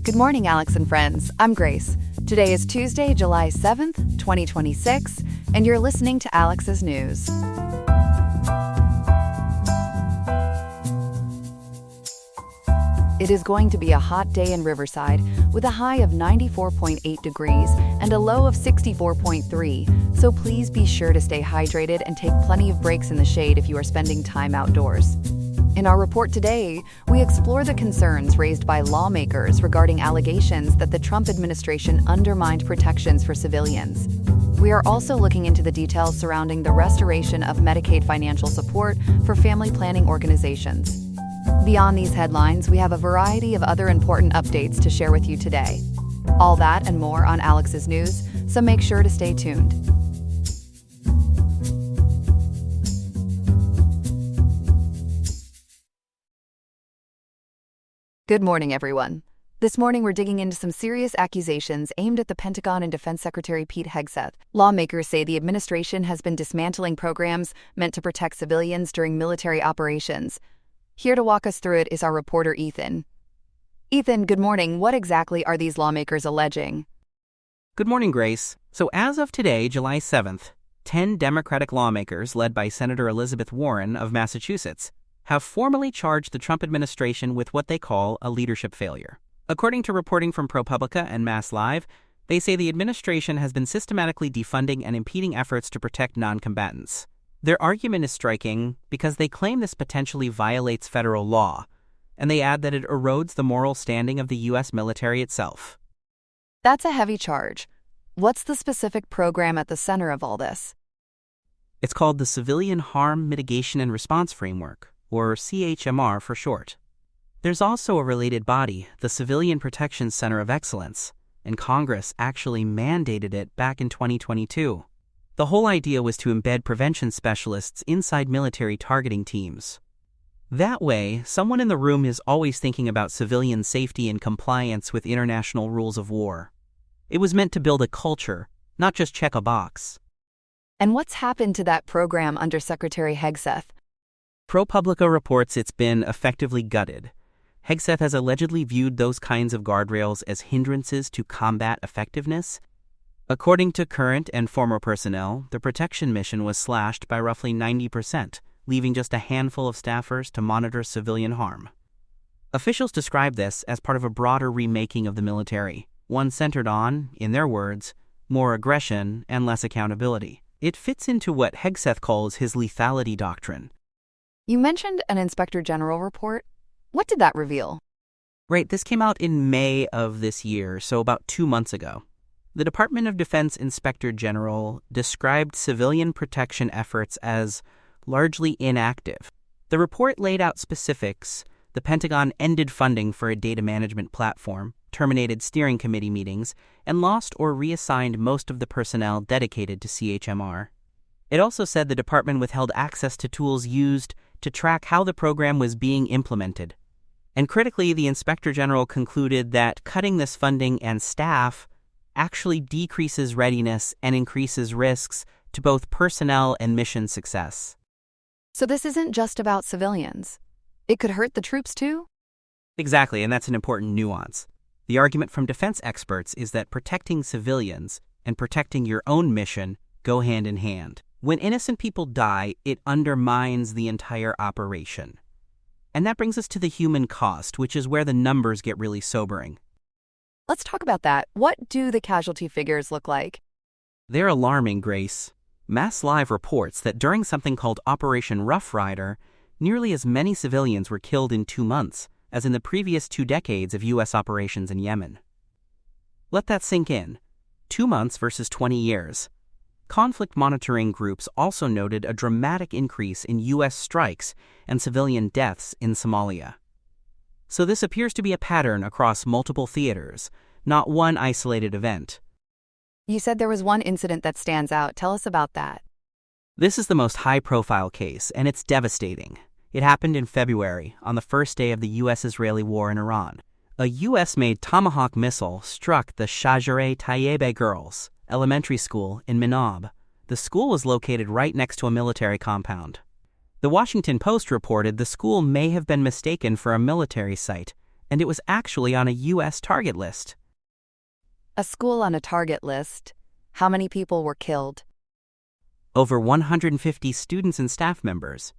Good morning, Alex and friends. I'm Grace. Today is Tuesday, July 7th, 2026, and you're listening to Alex's News. It is going to be a hot day in Riverside with a high of 94.8 degrees and a low of 64.3, so please be sure to stay hydrated and take plenty of breaks in the shade if you are spending time outdoors. In our report today, we explore the concerns raised by lawmakers regarding allegations that the Trump administration undermined protections for civilians. We are also looking into the details surrounding the restoration of Medicaid financial support for family planning organizations. Beyond these headlines, we have a variety of other important updates to share with you today. All that and more on Alex's News, so make sure to stay tuned. Good morning, everyone. This morning, we're digging into some serious accusations aimed at the Pentagon and Defense Secretary Pete Hegseth. Lawmakers say the administration has been dismantling programs meant to protect civilians during military operations. Here to walk us through it is our reporter, Ethan. Ethan, good morning. What exactly are these lawmakers alleging? Good morning, Grace. So as of today, July 7th, 10 Democratic lawmakers, led by Senator Elizabeth Warren of Massachusetts, have formally charged the Trump administration with what they call a leadership failure. According to reporting from ProPublica and Mass Live, they say the administration has been systematically defunding and impeding efforts to protect non-combatants. Their argument is striking because they claim this potentially violates federal law, and they add that it erodes the moral standing of the U.S. military itself. That's a heavy charge. What's the specific program at the center of all this? It's called the Civilian Harm Mitigation and Response Framework, or CHMR for short. There's also a related body, the Civilian Protection Center of Excellence, and Congress actually mandated it back in 2022. The whole idea was to embed prevention specialists inside military targeting teams. That way, someone in the room is always thinking about civilian safety and compliance with international rules of war. It was meant to build a culture, not just check a box. And what's happened to that program under Secretary Hegseth? ProPublica reports it's been effectively gutted. Hegseth has allegedly viewed those kinds of guardrails as hindrances to combat effectiveness. According to current and former personnel, the protection mission was slashed by roughly 90%, leaving just a handful of staffers to monitor civilian harm. Officials describe this as part of a broader remaking of the military, one centered on, in their words, more aggression and less accountability. It fits into what Hegseth calls his lethality doctrine. You mentioned an Inspector General report. What did that reveal? Right, this came out in May of this year, so about 2 months ago. The Department of Defense Inspector General described civilian protection efforts as largely inactive. The report laid out specifics. The Pentagon ended funding for a data management platform, terminated steering committee meetings, and lost or reassigned most of the personnel dedicated to CHMR. It also said the department withheld access to tools used to track how the program was being implemented. And critically, the Inspector General concluded that cutting this funding and staff actually decreases readiness and increases risks to both personnel and mission success. So this isn't just about civilians. It could hurt the troops too? Exactly, and that's an important nuance. The argument from defense experts is that protecting civilians and protecting your own mission go hand in hand. When innocent people die, it undermines the entire operation. And that brings us to the human cost, which is where the numbers get really sobering. Let's talk about that. What do the casualty figures look like? They're alarming, Grace. Mass Live reports that during something called Operation Rough Rider, nearly as many civilians were killed in 2 months as in the previous 2 decades of U.S. operations in Yemen. Let that sink in. 2 months versus 20 years. Conflict monitoring groups also noted a dramatic increase in U.S. strikes and civilian deaths in Somalia. So this appears to be a pattern across multiple theaters, not one isolated event. You said there was one incident that stands out. Tell us about that. This is the most high-profile case, and it's devastating. It happened in February, on the first day of the U.S.-Israeli war in Iran. A U.S.-made Tomahawk missile struck the Shajareh Tayyebe girls' elementary school in Minob. The school was located right next to a military compound. The Washington Post reported the school may have been mistaken for a military site and it was actually on a U.S. target list. A school on a target list. How many people were killed? Over 150 students and staff members.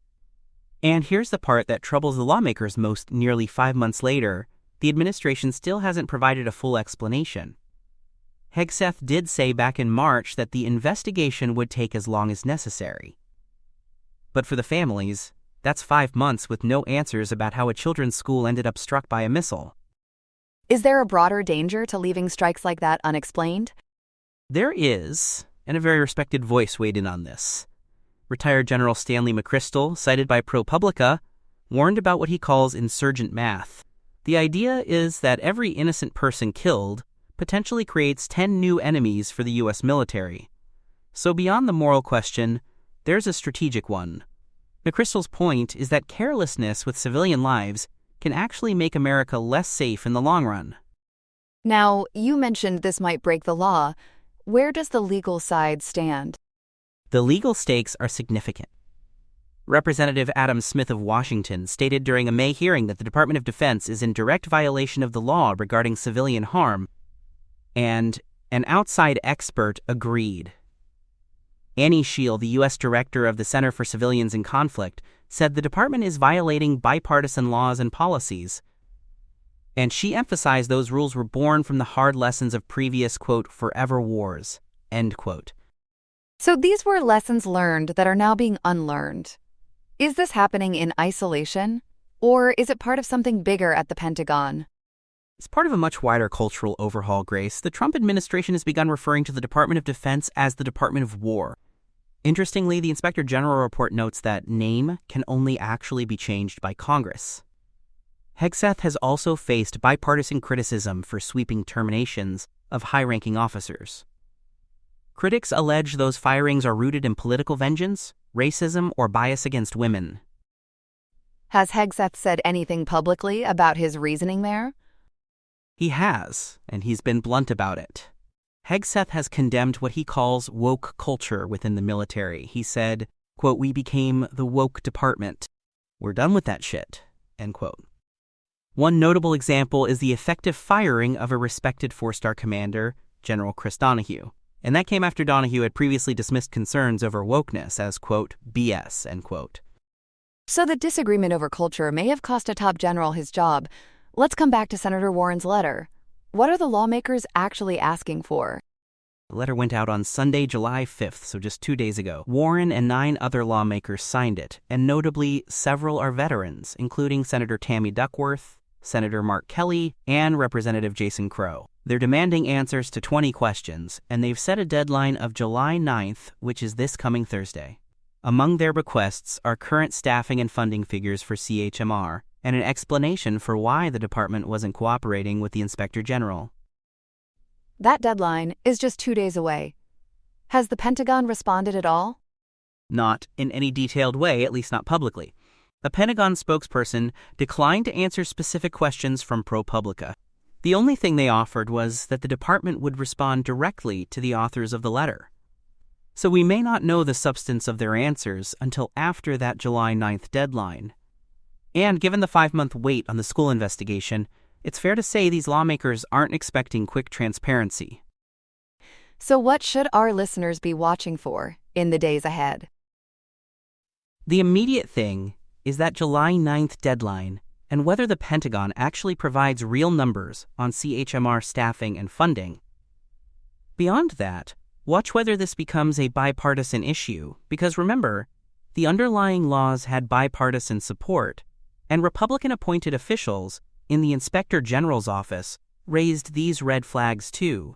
And here's the part that troubles the lawmakers most. Nearly 5 months later, the administration still hasn't provided a full explanation. Hegseth did say back in March that the investigation would take as long as necessary. But for the families, that's 5 months with no answers about how a children's school ended up struck by a missile. Is there a broader danger to leaving strikes like that unexplained? There is, and a very respected voice weighed in on this. Retired General Stanley McChrystal, cited by ProPublica, warned about what he calls insurgent math. The idea is that every innocent person killed potentially creates 10 new enemies for the U.S. military. So beyond the moral question, there's a strategic one. McChrystal's point is that carelessness with civilian lives can actually make America less safe in the long run. Now, you mentioned this might break the law. Where does the legal side stand? The legal stakes are significant. Representative Adam Smith of Washington stated during a May hearing that the Department of Defense is in direct violation of the law regarding civilian harm, and an outside expert agreed. Annie Scheel, the U.S. Director of the Center for Civilians in Conflict, said the department is violating bipartisan laws and policies, and she emphasized those rules were born from the hard lessons of previous, quote, forever wars, end quote. So these were lessons learned that are now being unlearned. Is this happening in isolation, or is it part of something bigger at the Pentagon? As part of a much wider cultural overhaul, Grace, the Trump administration has begun referring to the Department of Defense as the Department of War. Interestingly, the Inspector General report notes that name can only actually be changed by Congress. Hegseth has also faced bipartisan criticism for sweeping terminations of high-ranking officers. Critics allege those firings are rooted in political vengeance, racism, or bias against women. Has Hegseth said anything publicly about his reasoning there? He has, and he's been blunt about it. Hegseth has condemned what he calls woke culture within the military. He said, quote, "We became the woke department. We're done with that shit," end quote. One notable example is the effective firing of a respected four-star commander, General Chris Donahue. And that came after Donahue had previously dismissed concerns over wokeness as, quote, BS, end quote. So the disagreement over culture may have cost a top general his job. Let's come back to Senator Warren's letter. What are the lawmakers actually asking for? The letter went out on Sunday, July 5th, so just 2 days ago. Warren and 9 other lawmakers signed it, and notably, several are veterans, including Senator Tammy Duckworth, Senator Mark Kelly, and Representative Jason Crow. They're demanding answers to 20 questions, and they've set a deadline of July 9th, which is this coming Thursday. Among their requests are current staffing and funding figures for CHMR, and an explanation for why the department wasn't cooperating with the Inspector General. That deadline is just 2 days away. Has the Pentagon responded at all? Not in any detailed way, at least not publicly. A Pentagon spokesperson declined to answer specific questions from ProPublica. The only thing they offered was that the department would respond directly to the authors of the letter. So we may not know the substance of their answers until after that July 9th deadline. And given the 5-month wait on the school investigation, it's fair to say these lawmakers aren't expecting quick transparency. So what should our listeners be watching for in the days ahead? The immediate thing is that July 9th deadline and whether the Pentagon actually provides real numbers on CHMR staffing and funding. Beyond that, watch whether this becomes a bipartisan issue, because remember, the underlying laws had bipartisan support, and Republican-appointed officials in the Inspector General's office raised these red flags too.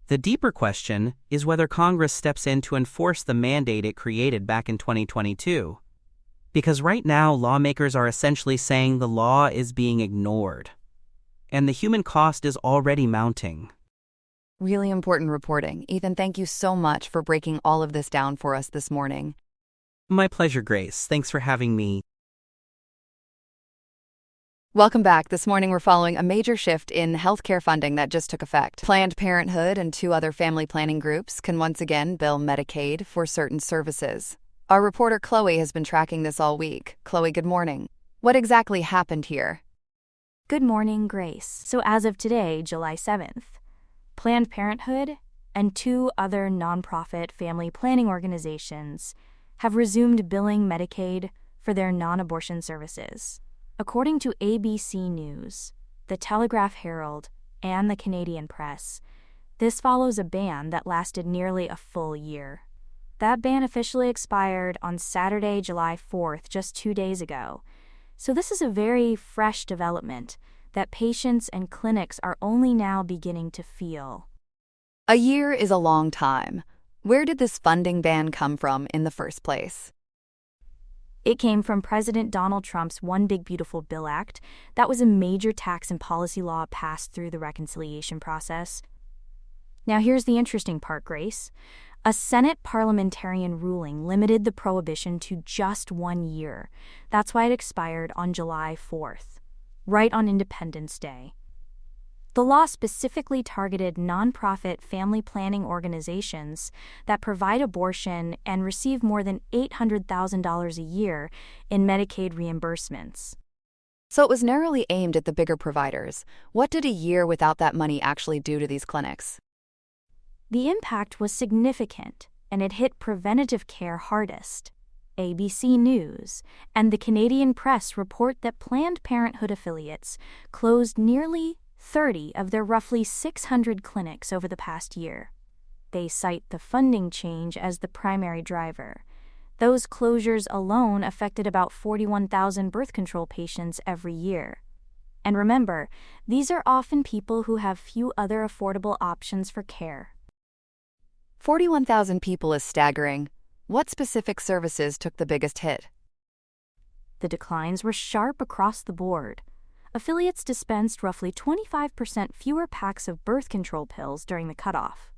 The deeper question is whether Congress steps in to enforce the mandate it created back in 2022. Because right now, lawmakers are essentially saying the law is being ignored, and the human cost is already mounting. Really important reporting. Ethan, thank you so much for breaking all of this down for us this morning. My pleasure, Grace. Thanks for having me. Welcome back. This morning we're following a major shift in healthcare funding that just took effect. Planned Parenthood and 2 other family planning groups can once again bill Medicaid for certain services. Our reporter Chloe has been tracking this all week. Chloe, good morning. What exactly happened here? Good morning, Grace. So as of today, July 7th, Planned Parenthood and 2 other nonprofit family planning organizations have resumed billing Medicaid for their non-abortion services. According to ABC News, the Telegraph Herald, and the Canadian Press, this follows a ban that lasted nearly a full year. That ban officially expired on Saturday, July 4th, just 2 days ago. So this is a very fresh development that patients and clinics are only now beginning to feel. A year is a long time. Where did this funding ban come from in the first place? It came from President Donald Trump's One Big Beautiful Bill Act. That was a major tax and policy law passed through the reconciliation process. Now here's the interesting part, Grace. A Senate parliamentarian ruling limited the prohibition to just 1 year. That's why it expired on July 4th, right on Independence Day. The law specifically targeted nonprofit family planning organizations that provide abortion and receive more than $800,000 a year in Medicaid reimbursements. So it was narrowly aimed at the bigger providers. What did a year without that money actually do to these clinics? The impact was significant, and it hit preventative care hardest. ABC News and the Canadian Press report that Planned Parenthood affiliates closed nearly 30 of their roughly 600 clinics over the past year. They cite the funding change as the primary driver. Those closures alone affected about 41,000 birth control patients every year. And remember, these are often people who have few other affordable options for care. 41,000 people is staggering. What specific services took the biggest hit? The declines were sharp across the board. Affiliates dispensed roughly 25% fewer packs of birth control pills during the cutoff.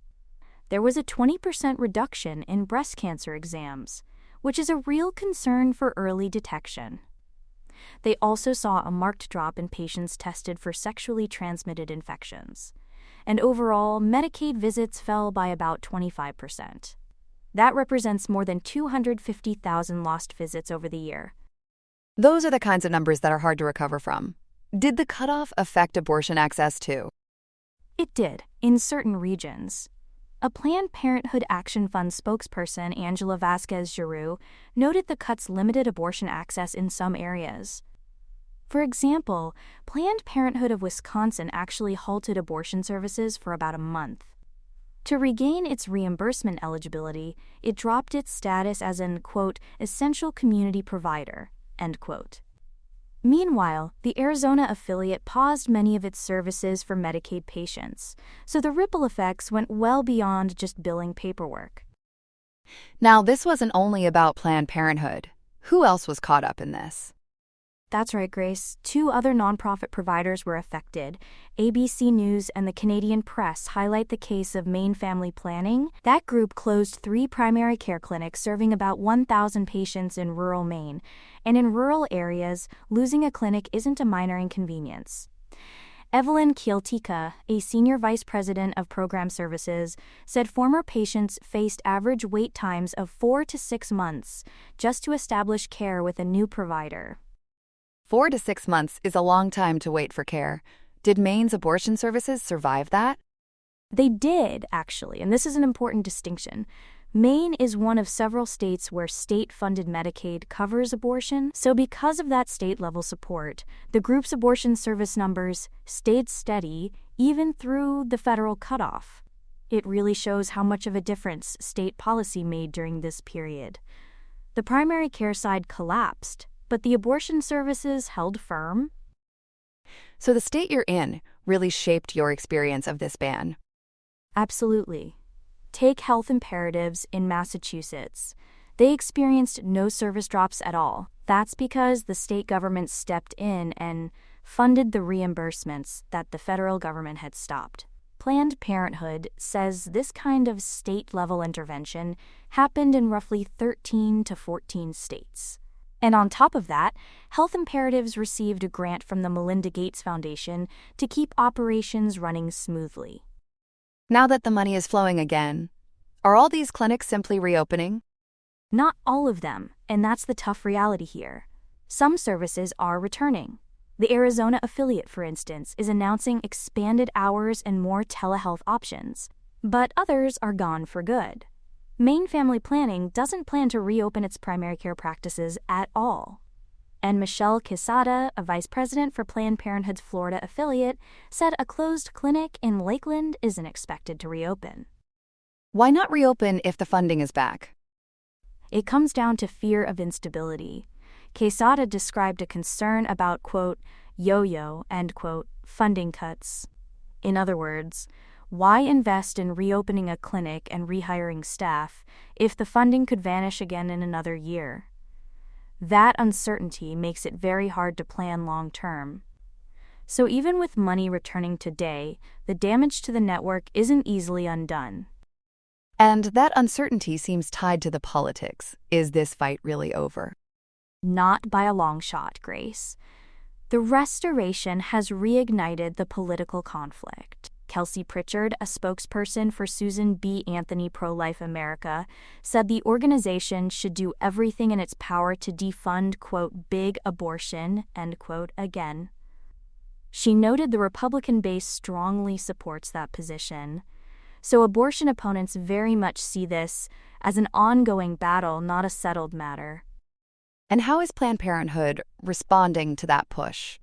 There was a 20% reduction in breast cancer exams, which is a real concern for early detection. They also saw a marked drop in patients tested for sexually transmitted infections. And overall, Medicaid visits fell by about 25%. That represents more than 250,000 lost visits over the year. Those are the kinds of numbers that are hard to recover from. Did the cutoff affect abortion access too? It did, in certain regions. A Planned Parenthood Action Fund spokesperson, Angela Vasquez-Giroux, noted the cuts limited abortion access in some areas. For example, Planned Parenthood of Wisconsin actually halted abortion services for about a month. To regain its reimbursement eligibility, it dropped its status as an, quote, essential community provider, end quote. Meanwhile, the Arizona affiliate paused many of its services for Medicaid patients, so the ripple effects went well beyond just billing paperwork. Now, this wasn't only about Planned Parenthood. Who else was caught up in this? That's right, Grace. 2 other nonprofit providers were affected. ABC News and the Canadian Press highlight the case of Maine Family Planning. That group closed 3 primary care clinics serving about 1,000 patients in rural Maine. And in rural areas, losing a clinic isn't a minor inconvenience. Evelyn Kieltika, a senior vice president of program services, said former patients faced average wait times of 4 to 6 months just to establish care with a new provider. 4 to 6 months is a long time to wait for care. Did Maine's abortion services survive that? They did, actually, and this is an important distinction. Maine is one of several states where state-funded Medicaid covers abortion, so because of that state-level support, the group's abortion service numbers stayed steady even through the federal cutoff. It really shows how much of a difference state policy made during this period. The primary care side collapsed, but the abortion services held firm. So the state you're in really shaped your experience of this ban. Absolutely. Take health imperatives in Massachusetts. They experienced no service drops at all. That's because the state government stepped in and funded the reimbursements that the federal government had stopped. Planned Parenthood says this kind of state-level intervention happened in roughly 13 to 14 states. And on top of that, Health Imperatives received a grant from the Melinda Gates Foundation to keep operations running smoothly. Now that the money is flowing again, are all these clinics simply reopening? Not all of them, and that's the tough reality here. Some services are returning. The Arizona affiliate, for instance, is announcing expanded hours and more telehealth options, but others are gone for good. Maine Family Planning doesn't plan to reopen its primary care practices at all. And Michelle Quesada, a vice president for Planned Parenthood's Florida affiliate, said a closed clinic in Lakeland isn't expected to reopen. Why not reopen if the funding is back? It comes down to fear of instability. Quesada described a concern about, quote, yo-yo, end quote, funding cuts. In other words, why invest in reopening a clinic and rehiring staff if the funding could vanish again in another year? That uncertainty makes it very hard to plan long term. So even with money returning today, the damage to the network isn't easily undone. And that uncertainty seems tied to the politics. Is this fight really over? Not by a long shot, Grace. The restoration has reignited the political conflict. Kelsey Pritchard, a spokesperson for Susan B. Anthony Pro-Life America, said the organization should do everything in its power to defund, quote, big abortion, end quote, again. She noted the Republican base strongly supports that position. So abortion opponents very much see this as an ongoing battle, not a settled matter. And how is Planned Parenthood responding to that push?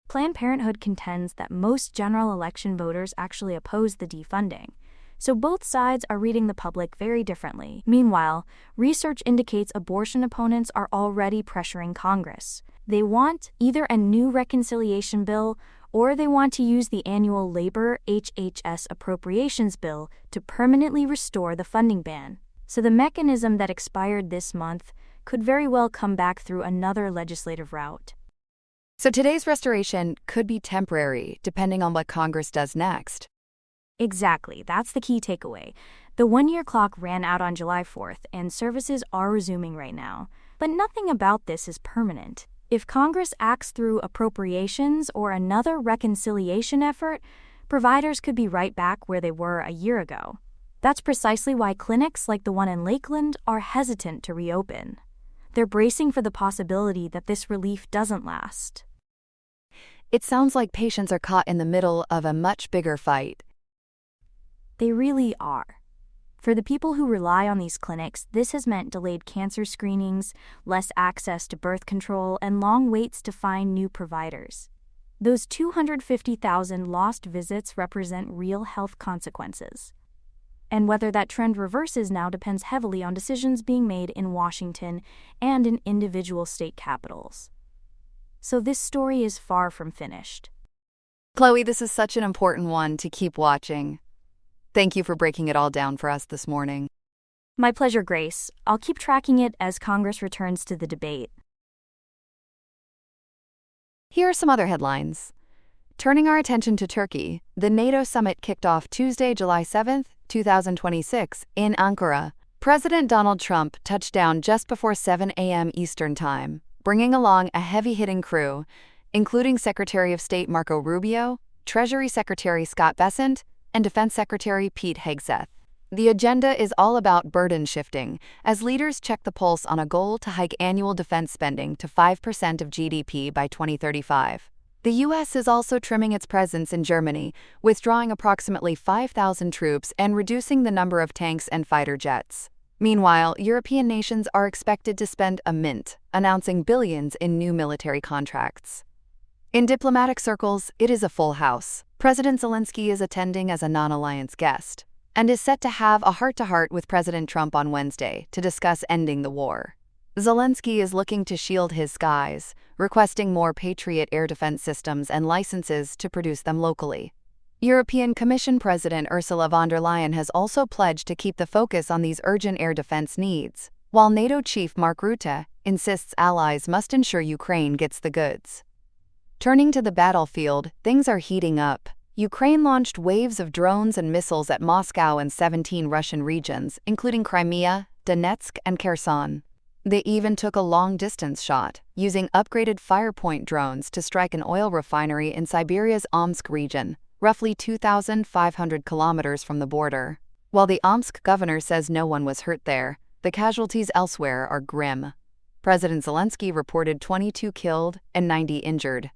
Planned Parenthood contends that most general election voters actually oppose the defunding, so both sides are reading the public very differently. Meanwhile, research indicates abortion opponents are already pressuring Congress. They want either a new reconciliation bill or they want to use the annual labor HHS appropriations bill to permanently restore the funding ban. So the mechanism that expired this month could very well come back through another legislative route. So today's restoration could be temporary, depending on what Congress does next. Exactly, that's the key takeaway. The one-year clock ran out on July 4th, and services are resuming right now. But nothing about this is permanent. If Congress acts through appropriations or another reconciliation effort, providers could be right back where they were a year ago. That's precisely why clinics like the one in Lakeland are hesitant to reopen. They're bracing for the possibility that this relief doesn't last. It sounds like patients are caught in the middle of a much bigger fight. They really are. For the people who rely on these clinics, this has meant delayed cancer screenings, less access to birth control, and long waits to find new providers. Those 250,000 lost visits represent real health consequences. And whether that trend reverses now depends heavily on decisions being made in Washington and in individual state capitals. So this story is far from finished. Chloe, this is such an important one to keep watching. Thank you for breaking it all down for us this morning. My pleasure, Grace. I'll keep tracking it as Congress returns to the debate. Here are some other headlines. Turning our attention to Turkey, the NATO summit kicked off Tuesday, July 7th, 2026, in Ankara. President Donald Trump touched down just before 7 a.m. Eastern Time, bringing along a heavy-hitting crew, including Secretary of State Marco Rubio, Treasury Secretary Scott Bessent, and Defense Secretary Pete Hegseth. The agenda is all about burden shifting, as leaders check the pulse on a goal to hike annual defense spending to 5% of GDP by 2035. The U.S. is also trimming its presence in Germany, withdrawing approximately 5,000 troops and reducing the number of tanks and fighter jets. Meanwhile, European nations are expected to spend a mint, announcing billions in new military contracts. In diplomatic circles, it is a full house. President Zelensky is attending as a non-alliance guest, and is set to have a heart-to-heart with President Trump on Wednesday to discuss ending the war. Zelensky is looking to shield his skies, requesting more Patriot air defense systems and licenses to produce them locally. European Commission President Ursula von der Leyen has also pledged to keep the focus on these urgent air defense needs, while NATO chief Mark Rutte insists allies must ensure Ukraine gets the goods. Turning to the battlefield, things are heating up. Ukraine launched waves of drones and missiles at Moscow and 17 Russian regions, including Crimea, Donetsk, and Kherson. They even took a long-distance shot, using upgraded Firepoint drones to strike an oil refinery in Siberia's Omsk region, roughly 2,500 kilometers from the border. While the Omsk governor says no one was hurt there, the casualties elsewhere are grim. President Zelensky reported 22 killed and 90 injured.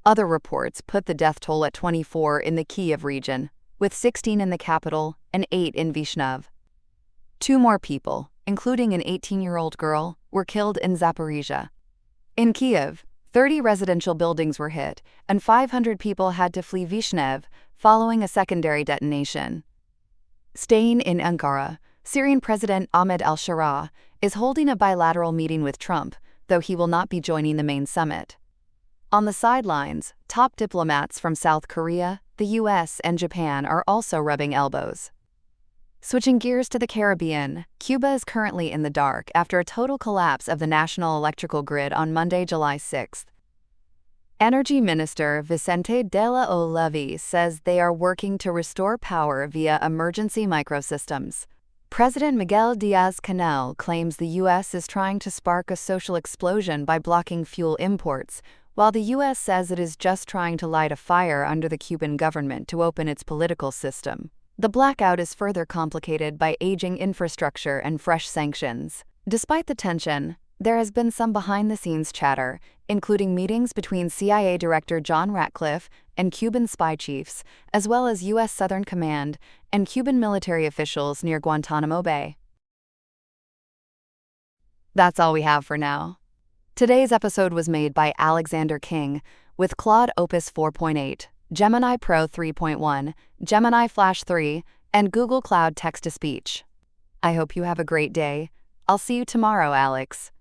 Other reports put the death toll at 24 in the Kyiv region, with 16 in the capital and 8 in Vishnov. 2 more people, including an 18-year-old girl, were killed in Zaporizhia. In Kyiv, 30 residential buildings were hit, and 500 people had to flee Vishnov following a secondary detonation. Staying in Ankara, Syrian President Ahmed al-Shara is holding a bilateral meeting with Trump, though he will not be joining the main summit. On the sidelines, top diplomats from South Korea, the US, and Japan are also rubbing elbows. Switching gears to the Caribbean, Cuba is currently in the dark after a total collapse of the national electrical grid on Monday, July 6th. Energy Minister Vicente de la Olave says they are working to restore power via emergency microsystems. President Miguel Diaz-Canel claims the U.S. is trying to spark a social explosion by blocking fuel imports, while the U.S. says it is just trying to light a fire under the Cuban government to open its political system. The blackout is further complicated by aging infrastructure and fresh sanctions. Despite the tension, there has been some behind-the-scenes chatter, including meetings between CIA Director John Ratcliffe and Cuban spy chiefs, as well as U.S. Southern Command and Cuban military officials near Guantanamo Bay. That's all we have for now. Today's episode was made by Alexander King with Claude Opus 4.8, Gemini Pro 3.1, Gemini Flash 3, and Google Cloud Text-to-Speech. I hope you have a great day. I'll see you tomorrow, Alex.